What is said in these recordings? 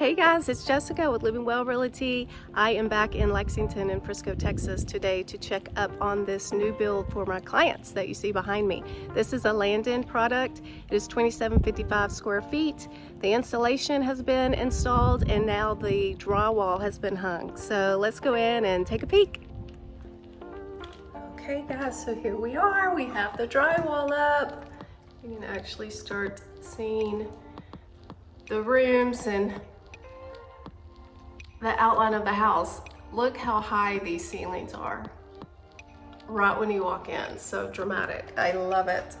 Hey guys, it's Jessica with LivingWell Realty. I am back in Lexington and Frisco, Texas today to check up on this new build for my clients that you see behind me. This is a Landon product. It is 2755 square feet. The insulation has been installed and now the drywall has been hung. So let's go in and take a peek. Okay guys, so here we are. We have the drywall up. You can actually start seeing the rooms and the outline of the house. Look how high these ceilings are right when you walk in. So dramatic. I love it.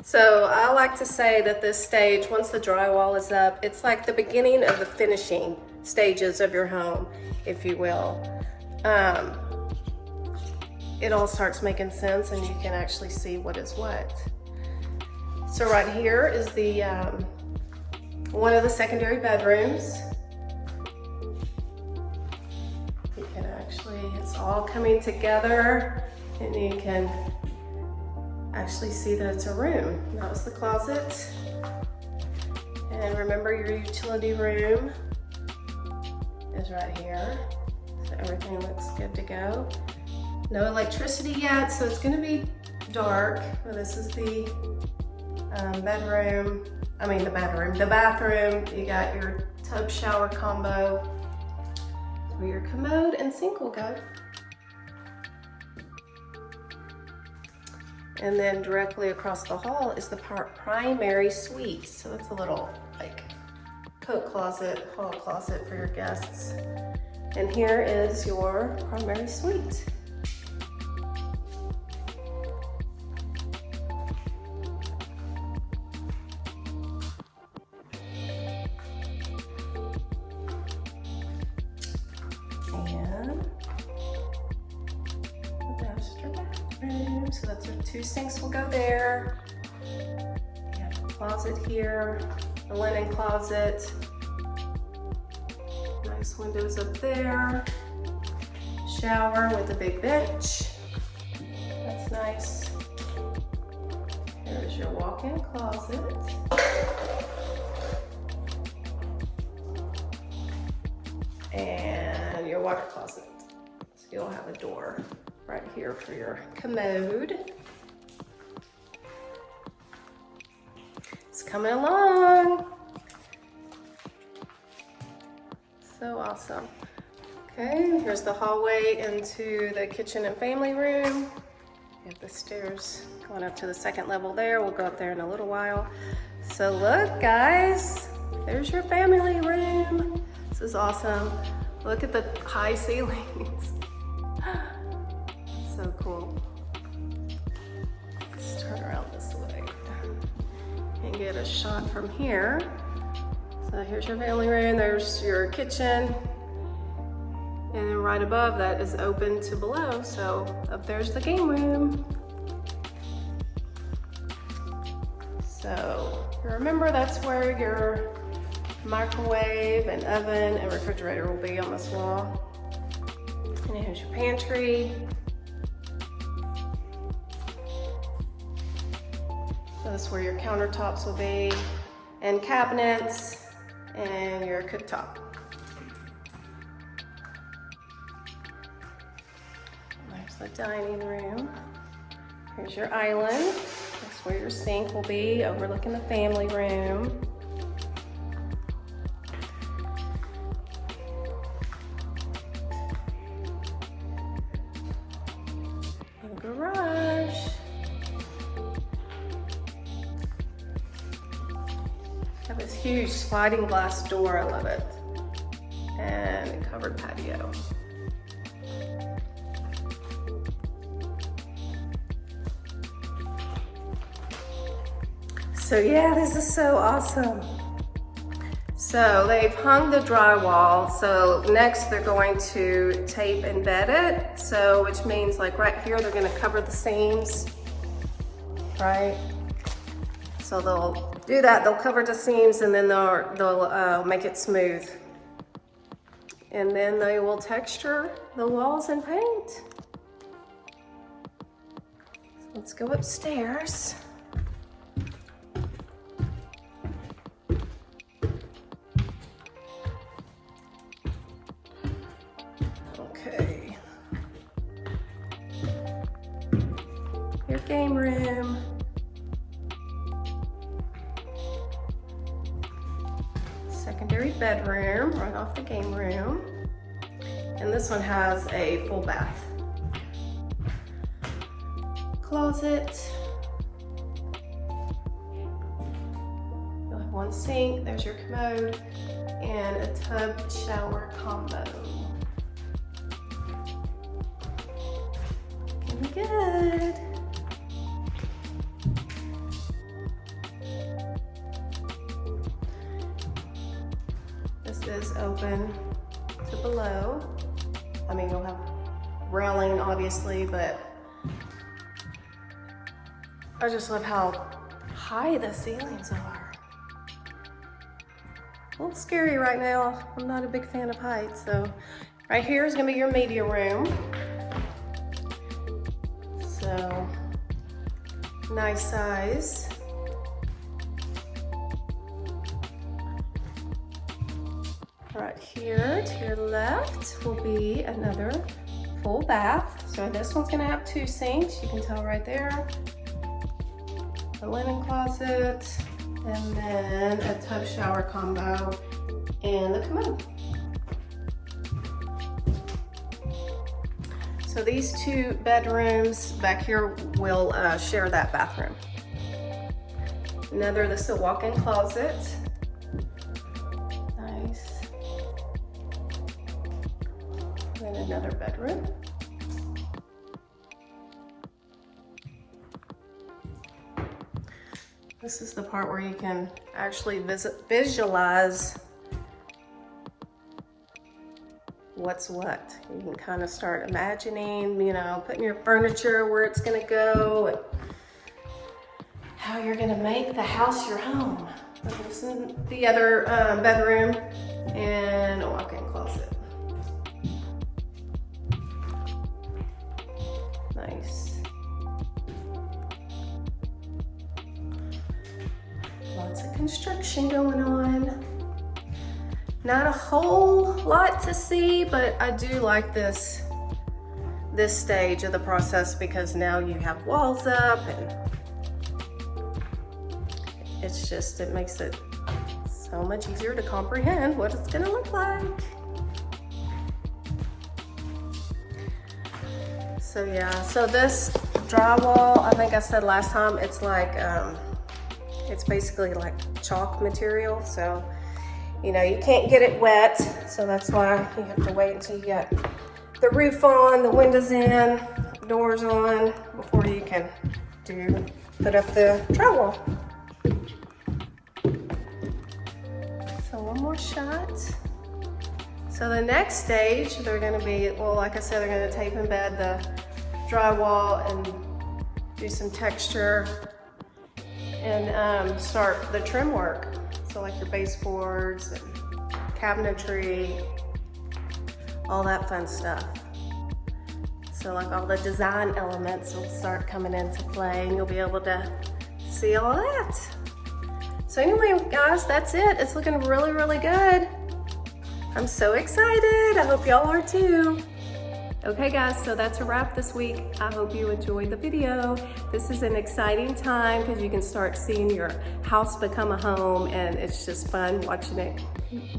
So I like to say that this stage, once the drywall is up, it's like the beginning of the finishing stages of your home, if you will. It all starts making sense and you can actually see what is what. So right here is the one of the secondary bedrooms. You can actually, it's all coming together and you can actually see that it's a room. That was the closet. And remember, your utility room is right here. So everything looks good to go. No electricity yet, so it's gonna be dark. Well, this is the bedroom. The bathroom. You got your tub shower combo where your commode and sink will go. And then directly across the hall is the primary suite. So it's a little like coat closet, hall closet for your guests. And here is your primary suite. So that's your two sinks will go there. You have a closet here, a linen closet. Nice windows up there. Shower with a big bench. That's nice. There's your walk-in closet. And your water closet. So you'll have a door right here for your commode. It's coming along. So awesome. Okay, here's the hallway into the kitchen and family room. You have the stairs going up to the second level there. We'll go up there in a little while. So look guys, there's your family room. This is awesome. Look at the high ceilings. So cool. Let's turn around this way and get a shot from here. So here's your family room, there's your kitchen, and then right above that is open to below. So up there's the game room. So remember, that's where your microwave and oven and refrigerator will be on this wall. And here's your pantry. So that's where your countertops will be, and cabinets, and your cooktop. There's the dining room. Here's your island. That's where your sink will be, overlooking the family room. And garage. Have this huge sliding glass door, I love it. And a covered patio. So yeah, this is so awesome. So they've hung the drywall. So next they're going to tape and bed it. So which means like right here, they're gonna cover the seams, right? So they'll do that, they'll cover the seams and then they'll make it smooth. And then they will texture the walls and paint. So let's go upstairs. bedroom right off the game room. And this one has a full bath. Closet. You'll have one sink, there's your commode, and a tub shower combo. Looking good. This is open to below. I mean, you'll have railing obviously, but I just love how high the ceilings are. A little scary right now. I'm not a big fan of heights, so right here is gonna be your media room. So, nice size. Right here to your left will be another full bath. So this one's gonna have 2 sinks, you can tell right there. A linen closet, and then a tub shower combo, and the commode. So these 2 bedrooms back here will share that bathroom. This is a walk-in closet. Nice. And another bedroom. This is the part where you can actually visualize what's what. You can kind of start imagining, you know, putting your furniture where it's gonna go and how you're gonna make the house your home. This is the other bedroom and a walk-in closet. Nice. Lots of construction going on. Not a whole lot to see, but I do like this stage of the process because now you have walls up and it makes it so much easier to comprehend what it's gonna look like. So yeah, so this drywall, I think I said last time, it's like, it's basically like chalk material. So, you know, you can't get it wet. So that's why you have to wait until you get the roof on, the windows in, doors on, before you can put up the drywall. So one more shot. So the next stage, they're gonna be, well, like I said, they're gonna tape and bed the drywall and do some texture and start the trim work. So like your baseboards and cabinetry, all that fun stuff. So like all the design elements will start coming into play and you'll be able to see all that. So anyway, guys, that's it. It's looking really, really good. I'm so excited. I hope y'all are too. Okay guys, so that's a wrap this week. I hope you enjoyed the video. This is an exciting time because you can start seeing your house become a home, and it's just fun watching it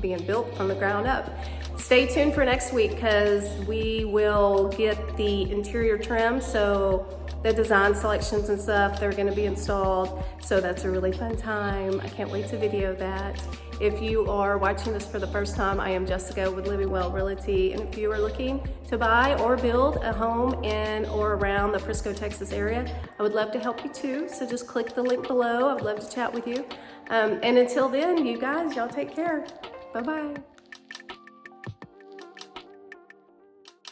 being built from the ground up. Stay tuned for next week because we will get the interior trim, so the design selections and stuff, they're gonna be installed. So that's a really fun time. I can't wait to video that. If you are watching this for the first time, I am Jessica with LivingWell Realty. And if you are looking to buy or build a home in or around the Frisco, Texas area, I would love to help you too. So just click the link below. I would love to chat with you. And until then, you guys, y'all take care. Bye-bye.